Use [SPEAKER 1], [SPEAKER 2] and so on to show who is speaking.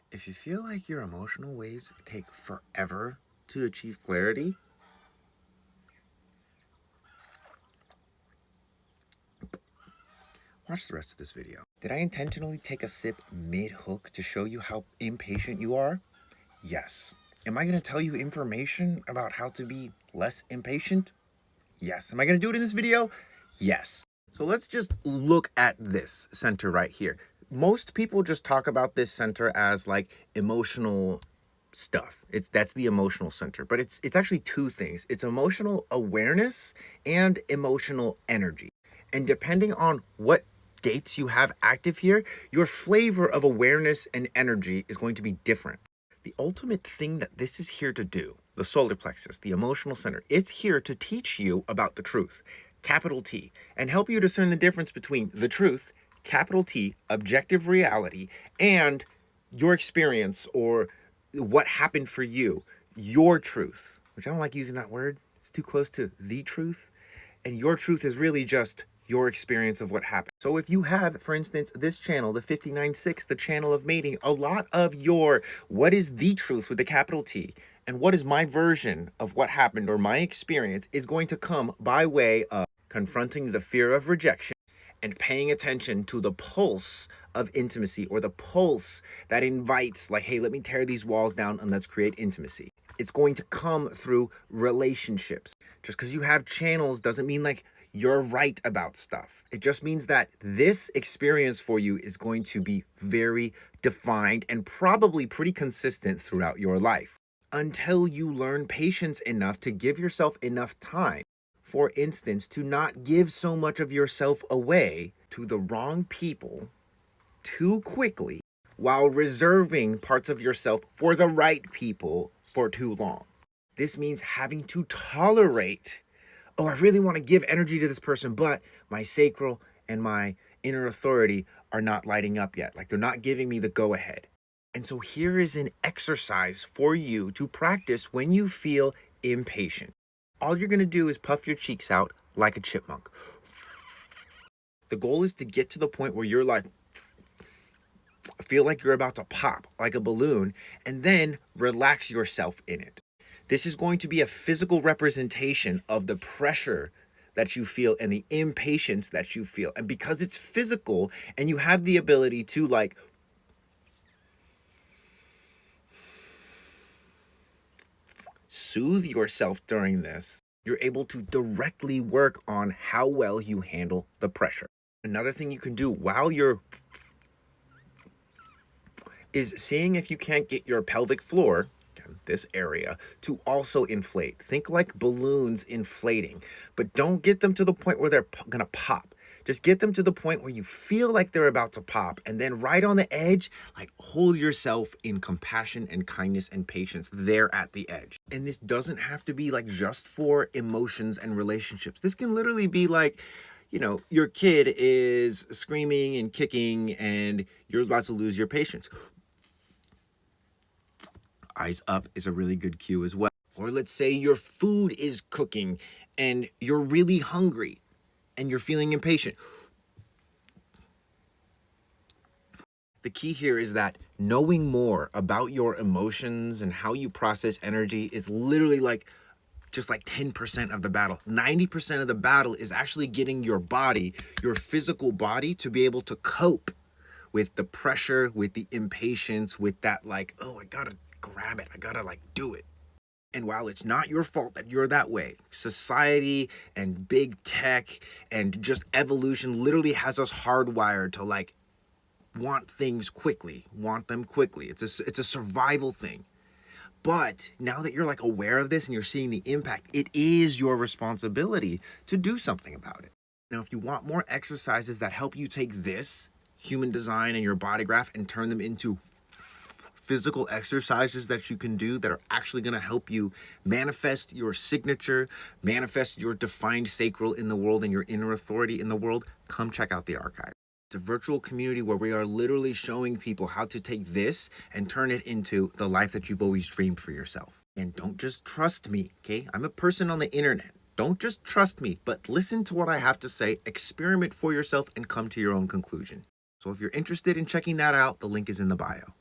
[SPEAKER 1] If you feel like your emotional waves take forever to achieve clarity, watch the rest of this video. Did I intentionally take a sip mid-hook to show you how impatient you are? Yes. Am I going to tell you information about how to be less impatient? Yes. Am I going to do it in this video? Yes. So let's just look at this center right here. Most people just talk about this center as like emotional stuff. That's the emotional center, but it's actually two things. It's emotional awareness and emotional energy. And depending on what gates you have active here, your flavor of awareness and energy is going to be different. The ultimate thing that this is here to do, the solar plexus, the emotional center, it's here to teach you about the truth, capital T, and help you discern the difference between the truth, capital T, objective reality, and your experience or what happened for you, your truth, which I don't like using that word. It's too close to the truth. And your truth is really just your experience of what happened. So if you have, for instance, this channel, the 59.6, the channel of mating, a lot of your what is the truth with the capital T and what is my version of what happened or my experience is going to come by way of confronting the fear of rejection and paying attention to the pulse of intimacy, or the pulse that invites, like, hey, let me tear these walls down and let's create intimacy. It's going to come through relationships. Just because you have channels doesn't mean like you're right about stuff. It just means that this experience for you is going to be very defined and probably pretty consistent throughout your life until you learn patience enough to give yourself enough time. For instance, to not give so much of yourself away to the wrong people too quickly while reserving parts of yourself for the right people for too long. This means having to tolerate, oh, I really want to give energy to this person, but my sacral and my inner authority are not lighting up yet. Like they're not giving me the go ahead. And so here is an exercise for you to practice when you feel impatient. All you're going to do is puff your cheeks out like a chipmunk. The goal is to get to the point where you're like, feel like you're about to pop like a balloon, and then relax yourself in it. This is going to be a physical representation of the pressure that you feel and the impatience that you feel. And because it's physical and you have the ability to like soothe yourself during this, you're able to directly work on how well you handle the pressure. Another thing you can do while you're is seeing if you can't get your pelvic floor, this area, to also inflate. Think like balloons inflating, but don't get them to the point where they're gonna pop. Just get them to the point where you feel like they're about to pop, and then right on the edge, like hold yourself in compassion and kindness and patience there at the edge. And this doesn't have to be like just for emotions and relationships. This can literally be like, you know, your kid is screaming and kicking and you're about to lose your patience. Eyes up is a really good cue as well. Or let's say your food is cooking and you're really hungry and you're feeling impatient. The key here is that knowing more about your emotions and how you process energy is literally like just like 10% of the battle. 90% of the battle is actually getting your body, your physical body, to be able to cope with the pressure, with the impatience, with that like, oh, I gotta grab it, I gotta like do it. And while it's not your fault that you're that way, society and big tech and just evolution literally has us hardwired to like want things quickly, want them quickly. It's a survival thing. But now that you're like aware of this and you're seeing the impact, it is your responsibility to do something about it. Now, if you want more exercises that help you take this human design and your body graph and turn them into physical exercises that you can do that are actually going to help you manifest your signature, manifest your defined sacral in the world and your inner authority in the world, come check out the archive. It's a virtual community where we are literally showing people how to take this and turn it into the life that you've always dreamed for yourself. And don't just trust me, okay? I'm a person on the internet. Don't just trust me, but listen to what I have to say, experiment for yourself, and come to your own conclusion. So if you're interested in checking that out, the link is in the bio.